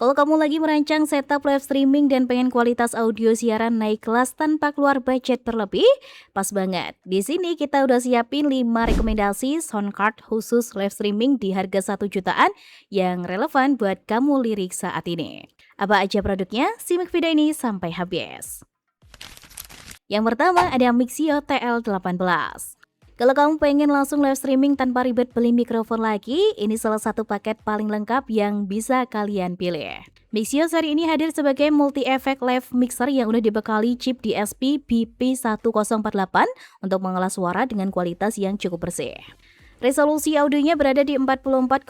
Kalau kamu lagi merancang setup live streaming dan pengen kualitas audio siaran naik kelas tanpa keluar budget berlebih, pas banget. Di sini kita udah siapin 5 rekomendasi sound card khusus live streaming di harga 1 jutaan yang relevan buat kamu lirik saat ini. Apa aja produknya? Simak video ini sampai habis. Yang pertama ada Mixio TL18. Kalau kamu pengen langsung live streaming tanpa ribet beli mikrofon lagi, ini salah satu paket paling lengkap yang bisa kalian pilih. Mixio seri ini hadir sebagai multi-effect live mixer yang udah dibekali chip DSP BP1048 untuk mengolah suara dengan kualitas yang cukup bersih. Resolusi audionya berada di 44,1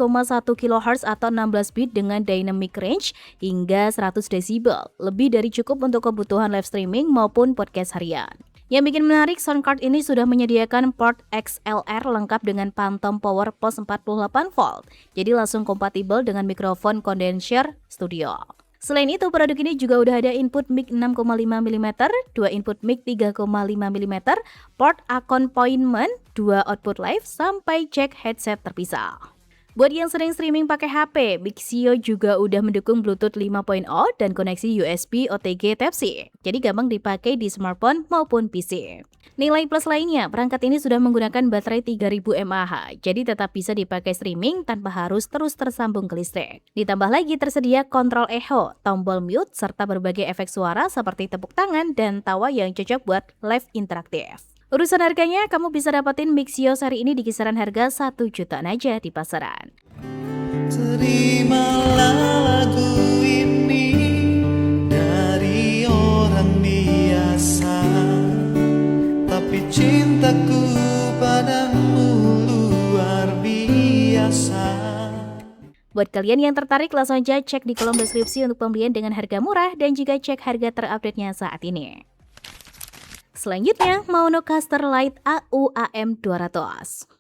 kHz atau 16 bit dengan dynamic range hingga 100 desibel, lebih dari cukup untuk kebutuhan live streaming maupun podcast harian. Yang bikin menarik, sound card ini sudah menyediakan port XLR lengkap dengan phantom power plus 48 volt, jadi langsung kompatibel dengan mikrofon condenser studio. Selain itu, produk ini juga udah ada input mic 6,5 mm, 2 input mic 3,5 mm, port accompaniment, 2 output live, sampai jack headset terpisah. Buat yang sering streaming pakai HP, Mixio juga udah mendukung Bluetooth 5.0 dan koneksi USB OTG Type-C. Jadi gampang dipakai di smartphone maupun PC. Nilai plus lainnya, perangkat ini sudah menggunakan baterai 3000 mAh, jadi tetap bisa dipakai streaming tanpa harus terus tersambung ke listrik. Ditambah lagi tersedia kontrol echo, tombol mute, serta berbagai efek suara seperti tepuk tangan dan tawa yang cocok buat live interaktif. Urusan harganya, kamu bisa dapetin Mixio seri ini di kisaran harga 1 jutaan aja di pasaran. Terimalah lagu ini dari orang biasa, tapi cintaku padamu luar biasa. Buat kalian yang tertarik, langsung aja cek di kolom deskripsi untuk pembelian dengan harga murah dan juga cek harga terupdate-nya saat ini. Selanjutnya, Maonocaster Lite AU-AM200.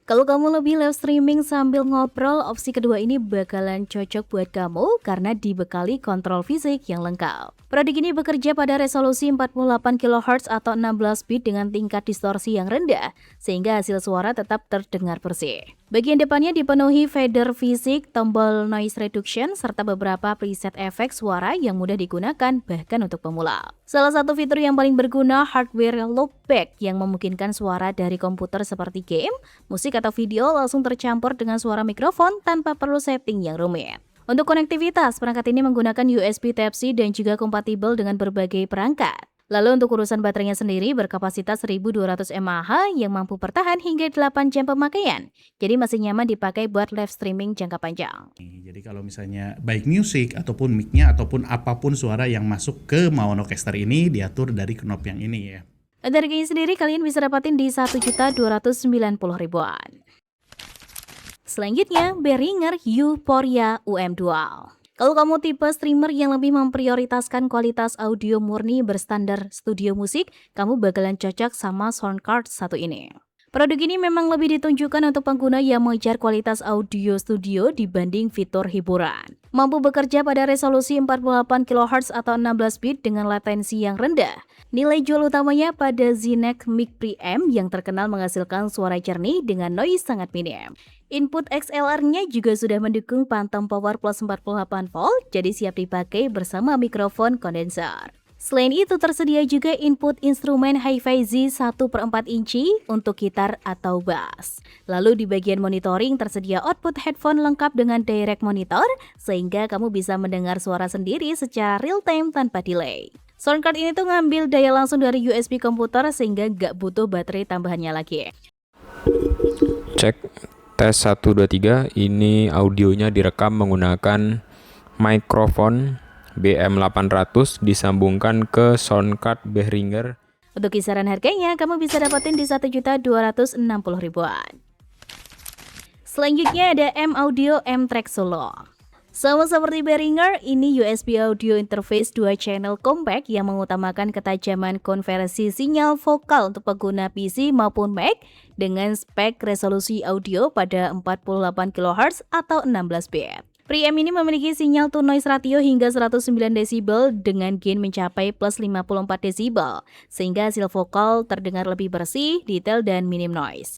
Kalau kamu lebih live streaming sambil ngobrol, opsi kedua ini bakalan cocok buat kamu karena dibekali kontrol fisik yang lengkap. Produk ini bekerja pada resolusi 48 kHz atau 16 bit dengan tingkat distorsi yang rendah, sehingga hasil suara tetap terdengar bersih. Bagian depannya dipenuhi fader fisik, tombol noise reduction, serta beberapa preset efek suara yang mudah digunakan bahkan untuk pemula. Salah satu fitur yang paling berguna, hardware loopback yang memungkinkan suara dari komputer seperti game, musik atau video langsung tercampur dengan suara mikrofon tanpa perlu setting yang rumit. Untuk konektivitas, perangkat ini menggunakan USB Type-C dan juga kompatibel dengan berbagai perangkat. Lalu untuk urusan baterainya sendiri berkapasitas 1200 mAh yang mampu bertahan hingga 8 jam pemakaian. Jadi masih nyaman dipakai buat live streaming jangka panjang. Jadi kalau misalnya baik musik ataupun mic-nya ataupun apapun suara yang masuk ke Maonocaster ini diatur dari knob yang ini ya. Harganya sendiri kalian bisa dapatin di 1.290.000-an. Selanjutnya, Behringer Euphoria UM Dual. Kalau kamu tipe streamer yang lebih memprioritaskan kualitas audio murni berstandar studio musik, kamu bakalan cocok sama soundcard satu ini. Produk ini memang lebih ditunjukkan untuk pengguna yang mengejar kualitas audio studio dibanding fitur hiburan. Mampu bekerja pada resolusi 48 kHz atau 16 bit dengan latensi yang rendah. Nilai jual utamanya pada Zenec Mic Preamp yang terkenal menghasilkan suara jernih dengan noise sangat minim. Input XLR-nya juga sudah mendukung phantom power plus 48 volt, jadi siap dipakai bersama mikrofon kondenser. Selain itu tersedia juga input instrumen Hi-Fi Z 1/4 inci untuk gitar atau bass. Lalu di bagian monitoring tersedia output headphone lengkap dengan direct monitor, sehingga kamu bisa mendengar suara sendiri secara real time tanpa delay. Soundcard ini tuh ngambil daya langsung dari USB komputer sehingga nggak butuh baterai tambahannya lagi. Cek tes 1 2 3, ini audionya direkam menggunakan mikrofon BM800 disambungkan ke soundcard Behringer. Untuk kisaran harganya kamu bisa dapetin di 1.260.000-an. Selanjutnya ada M Audio M-Track Solo. Sama seperti Behringer, ini USB audio interface 2 channel compact yang mengutamakan ketajaman konversi sinyal vokal untuk pengguna PC maupun Mac dengan spek resolusi audio pada 48 kHz atau 16 bit. Preamp ini memiliki sinyal to noise ratio hingga 109 desibel dengan gain mencapai plus 54 desibel, sehingga hasil vokal terdengar lebih bersih, detail, dan minim noise.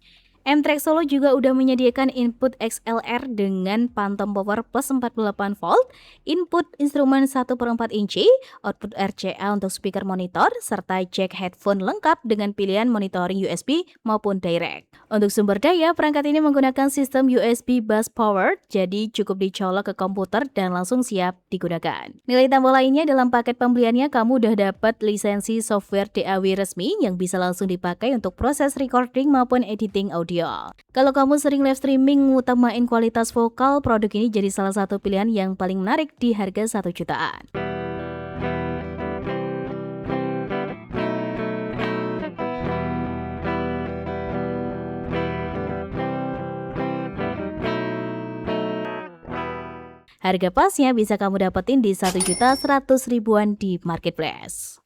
M-Track Solo juga udah menyediakan input XLR dengan phantom power plus 48 volt, input instrumen 1/4 inci, output RCA untuk speaker monitor, serta jack headphone lengkap dengan pilihan monitoring USB maupun direct. Untuk sumber daya, perangkat ini menggunakan sistem USB bus powered, jadi cukup dicolok ke komputer dan langsung siap digunakan. Nilai tambah lainnya dalam paket pembeliannya, kamu udah dapat lisensi software DAW resmi yang bisa langsung dipakai untuk proses recording maupun editing audio. Kalau kamu sering live streaming ngutamain kualitas vokal, produk ini jadi salah satu pilihan yang paling menarik di harga 1 jutaan. Harga pasnya bisa kamu dapetin di 1.100.000-an di marketplace.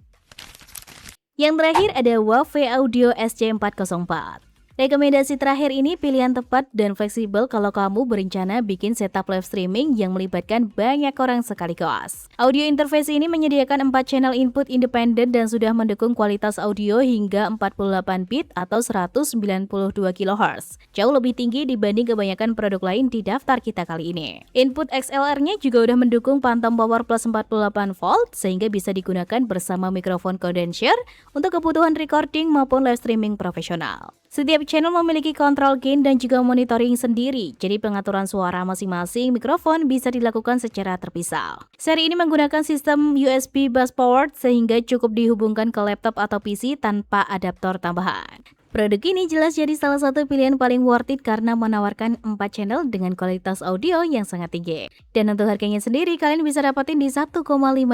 Yang terakhir ada Wave Audio SC404. Rekomendasi terakhir ini pilihan tepat dan fleksibel kalau kamu berencana bikin setup live streaming yang melibatkan banyak orang sekaligus. Audio interface ini menyediakan 4 channel input independen dan sudah mendukung kualitas audio hingga 48 bit atau 192 kHz. Jauh lebih tinggi dibanding kebanyakan produk lain di daftar kita kali ini. Input XLR-nya juga udah mendukung phantom power plus 48 volt sehingga bisa digunakan bersama mikrofon condenser untuk kebutuhan recording maupun live streaming profesional. Setiap channel memiliki kontrol gain dan juga monitoring sendiri, jadi pengaturan suara masing-masing mikrofon bisa dilakukan secara terpisah. Seri ini menggunakan sistem USB bus powered sehingga cukup dihubungkan ke laptop atau PC tanpa adaptor tambahan. Produk ini jelas jadi salah satu pilihan paling worth it karena menawarkan 4 channel dengan kualitas audio yang sangat tinggi. Dan untuk harganya sendiri kalian bisa dapatin di 1,5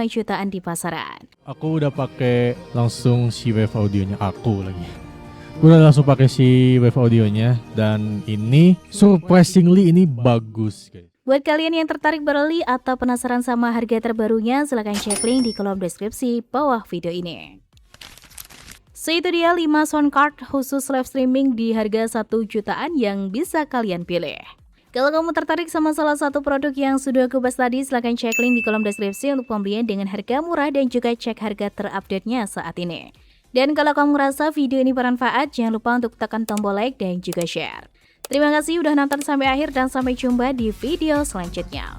jutaan di pasaran. Aku udah pakai langsung si wave audionya aku lagi. Gue udah langsung pakai si wave audionya dan ini surprisingly ini bagus guys. Buat kalian yang tertarik berli atau penasaran sama harga terbarunya, silahkan cek link di kolom deskripsi bawah video ini. So itu dia 5 sound card khusus live streaming di harga 1 jutaan yang bisa kalian pilih. Kalau kamu tertarik sama salah satu produk yang sudah aku bahas tadi, silahkan cek link di kolom deskripsi untuk pembelian dengan harga murah dan juga cek harga terupdate-nya saat ini. Dan kalau kamu merasa video ini bermanfaat, jangan lupa untuk tekan tombol like dan juga share. Terima kasih udah nonton sampai akhir dan sampai jumpa di video selanjutnya.